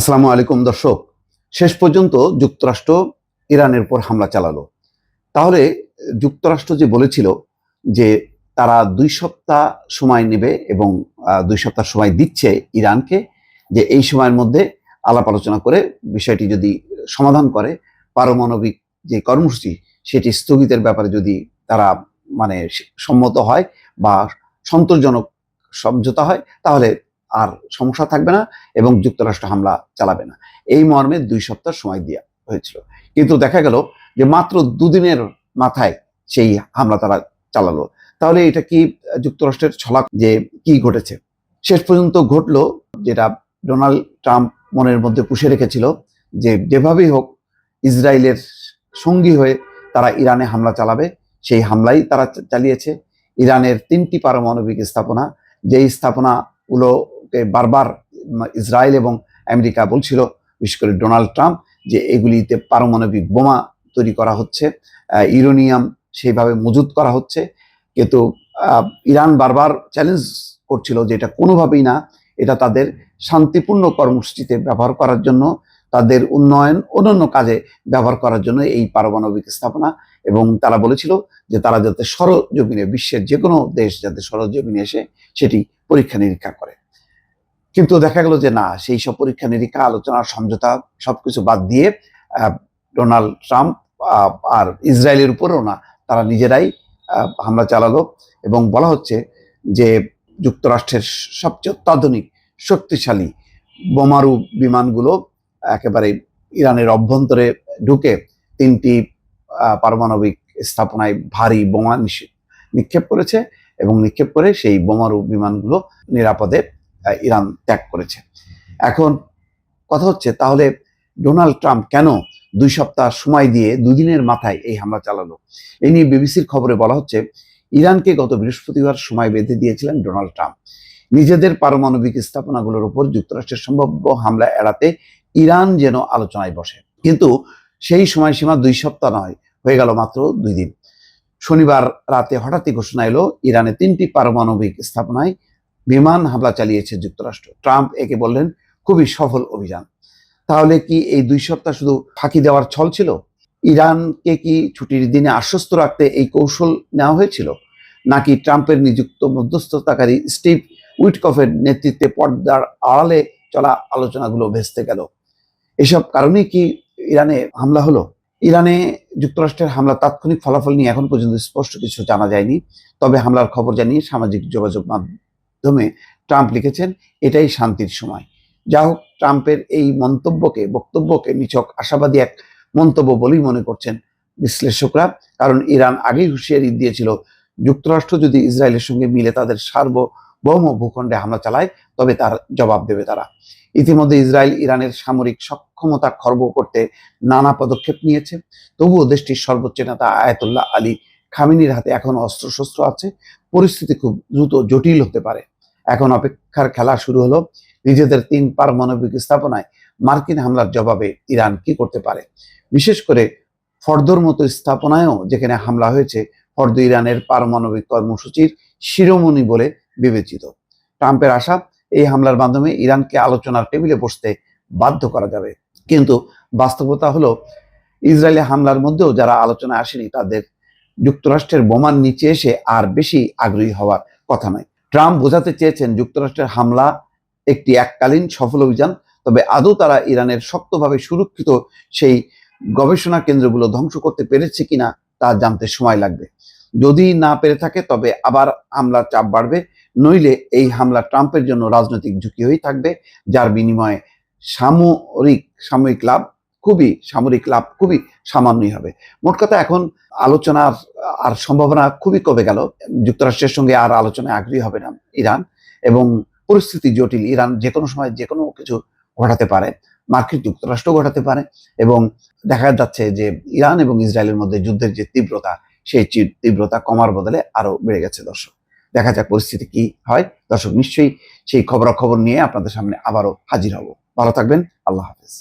আসসালামু আলাইকুম দর্শক। শেষ পর্যন্ত যুক্তরাষ্ট্র ইরানের উপর হামলা চালালো। তাহলে যুক্তরাষ্ট্র যে বলেছিল যে তারা 2 সপ্তাহ সময় নেবে এবং 2 সপ্তাহ সময় দিচ্ছে ইরানকে, যে এই সময়ের মধ্যে আলাপ আলোচনা করে বিষয়টি যদি সমাধান করে, পারমাণবিক যে কর্মসূচি সেটি স্থগিতের ব্যাপারে যদি তারা মানে সম্মত হয় বা সন্তোষজনক সমঝোতা হয়, তাহলে আর সমস্যা থাকবে না এবং যুক্তরাষ্ট্র হামলা চালাবে না। এই মর্মে 2 সপ্তাহ সময় দেওয়া হয়েছিল, কিন্তু দেখা গেল যে মাত্র দুদিনের মাথায় সেই হামলা তারা চালালো। তাহলে এটা কি যুক্তরাষ্ট্রের ছলা? যে কি ঘটেছে শেষ পর্যন্ত ঘটলো, যেটা ডোনাল্ড ট্রাম্প মনের মধ্যে পুষে রেখেছিল, যে যেভাবেই হোক ইসরায়েলের সঙ্গী হয়ে তারা ইরানে হামলা চালাবে। সেই হামলাই তারা চালিয়েছে। ইরানের 3টি পারমাণবিক স্থাপনা, যেই স্থাপনাগুলোকে বারবার ইসরায়েল এবং আমেরিকা বলছিল, বিশেষ করে ডোনাল্ড ট্রাম্প, যে এগুলিতে পারমাণবিক বোমা তৈরি করা হচ্ছে, ইউরেনিয়াম সেইভাবে মজুত করা হচ্ছে। কিন্তু ইরান বারবার চ্যালেঞ্জ করছিল যে এটা কোনোভাবেই না, এটা তাদের শান্তিপূর্ণ কর্মসূচিতে ব্যবহার করার জন্য, তাদের উন্নয়ন অন্যান্য কাজে ব্যবহার করার জন্য এই পারমাণবিক স্থাপনা। এবং তারা বলেছিল যে তারা যাতে সরজমিনে, বিশ্বের যে কোনো দেশ যাতে সরজমিনে এসে সেটি পরীক্ষা নিরীক্ষা করে। কিন্তু দেখা গেল যে না, সেই সব পরীক্ষা নিরীক্ষা, আলোচনা, সমঝোতা সবকিছু বাদ দিয়ে ডোনাল্ড ট্রাম্প আর ইসরায়েলের উপরেও না, তারা নিজেরাই হামলা চালালো। এবং বলা হচ্ছে যে যুক্তরাষ্ট্রের সবচেয়ে অত্যাধুনিক শক্তিশালী বোমারু বিমানগুলো একেবারে ইরানের অভ্যন্তরে ঢুকে 3টি পারমাণবিক স্থাপনায় ভারী বোমা নিক্ষেপ করেছে এবং নিক্ষেপ করে সেই বোমারু বিমানগুলো নিরাপদে ইরান ত্যাগ করেছে। এখন কথা হচ্ছে, তাহলে ডোনাল্ড ট্রাম্প কেন 2 সপ্তাহ সময় দিয়ে দুদিনের মাথায় এই হামলা চালালো? এই নিয়ে বিবিসির খবরে বলা হচ্ছে, ইরানকে গত বৃহস্পতিবার সময় বেঁধে দিয়েছিলেন ডোনাল্ড ট্রাম্প নিজেদের পারমাণবিক স্থাপনাগুলোর উপর যুক্তরাষ্ট্রের সম্ভাব্য হামলা এড়াতে ইরান যেন আলোচনায় বসে। কিন্তু সেই সময়সীমা 2 সপ্তাহ নয়, হয়ে গেল মাত্র 2 দিন। শনিবার রাতে হঠাৎই ঘোষণা এলো, ইরানে 3টি পারমাণবিক স্থাপনায় বিমান হামলা চালিয়েছে যুক্তরাষ্ট্র। ট্রাম্প একে বললেন খুবই সফল অভিযান। তাহলে কি এই 2 সপ্তাহ শুধু ফাঁকি দেওয়ার ছল ছিল? ইরানকে কি ছুটির দিনে আশ্বস্ত রাখতে এই কৌশল নেওয়া হয়েছিল, নাকি ট্রাম্পের নিযুক্ত মধ্যস্থতাকারী স্টিভ উইটকফের নেতৃত্বে পর্দার আড়ালে চলা আলোচনাগুলো ভেস্তে গেল? এসব কারণেই কি ইরানে হামলা হলো? ইরানে যুক্তরাষ্ট্রের হামলা তাৎক্ষণিক ফলাফল নিয়ে এখন পর্যন্ত স্পষ্ট কিছু জানা যায়নি। তবে হামলার খবর জানিয়ে সামাজিক যোগাযোগ মাধ্যমে ট্রাম্প লিখেছেন, এটাই শান্তির সময়। যা হোক, ট্রাম্পের এই বক্তব্যকে নিছক আশাবাদী এক মন্তব্য বলেই মনে করছেন বিশ্লেষকরা। কারণ ইরান আগেই হুঁশিয়ারি দিয়েছিল, যুক্তরাষ্ট্র যদি ইসরায়েলের সঙ্গে মিলে তাদের সার্বভৌম ভূখণ্ডে হামলা চালায়, তবে তার জবাব দেবে তারা। ইতিমধ্যে ইসরায়েল ইরানের সামরিক সক্ষমতা খর্ব করতে নানা পদক্ষেপ নিয়েছে। তবুও দেশটির সর্বোচ্চ নেতা আয়াতুল্লাহ আলী খামেনির হাতে এখন অস্ত্রশস্ত্র আছে। পরিস্থিতি খুব দ্রুত জটিল হতে পারে। এখন অপেক্ষার খেলা শুরু হলো। নিজেদের 3 পারমাণবিক স্থাপনায় মার্কিন হামলার জবাবে ইরান কি করতে পারে? বিশেষ করে ফর্দোর মতো স্থাপনায়ও যেখানে হামলা হয়েছে, ফর্দো ইরানের পারমাণবিক কর্মসূচির শিরোমণি বলে বিবেচিত। ট্রাম্পের আশা, এই হামলার মাধ্যমে ইরানকে আলোচনার টেবিলে বসতে বাধ্য করা যাবে। কিন্তু বাস্তবতা হলো, ইসরায়েলি হামলার মধ্যেও যারা আলোচনায় আসেনি, তাদের যুক্তরাষ্ট্রের বোমার নিচে এসে আর বেশি আগ্রহী হওয়ার কথা নয়। ট্রাম্প বোঝাতে চেয়েছেন যুক্তরাষ্ট্রের হামলা একটি এককালীন সফল অভিযান, তবে আদৌ তারা ইরানের শক্তভাবে সুরক্ষিত সেই গবেষণা কেন্দ্রগুলো ধ্বংস করতে পেরেছে কিনা তা জানতে সময় লাগবে। যদি না পেরে থাকে, তবে আবার হামলার চাপ বাড়বে। নইলে এই হামলা ট্রাম্পের জন্য রাজনৈতিক ঝুঁকি হয়েই থাকবে, যার বিনিময়ে সামরিক লাভ খুবই সামান্যই হবে। মোট কথা, এখন আলোচনার আর সম্ভাবনা খুবই কমে গেল। যুক্তরাষ্ট্রের সঙ্গে আর আলোচনায় আগ্রহী হবে না ইরান, এবং পরিস্থিতি জটিল। ইরান যে কোনো সময় যে কোনো কিছু ঘটাতে পারে, মার্কিন যুক্তরাষ্ট্র ঘটাতে পারে। এবং দেখা যাচ্ছে যে ইরান এবং ইসরায়েলের মধ্যে যুদ্ধের যে তীব্রতা, সেই তীব্রতা কমার বদলে আরো বেড়ে গেছে। দর্শক, দেখা যাক পরিস্থিতি কি হয়। দর্শক, নিশ্চয়ই সেই খবরাখবর নিয়ে আপনাদের সামনে আবারও হাজির হব। ভালো থাকবেন। আল্লাহ হাফেজ।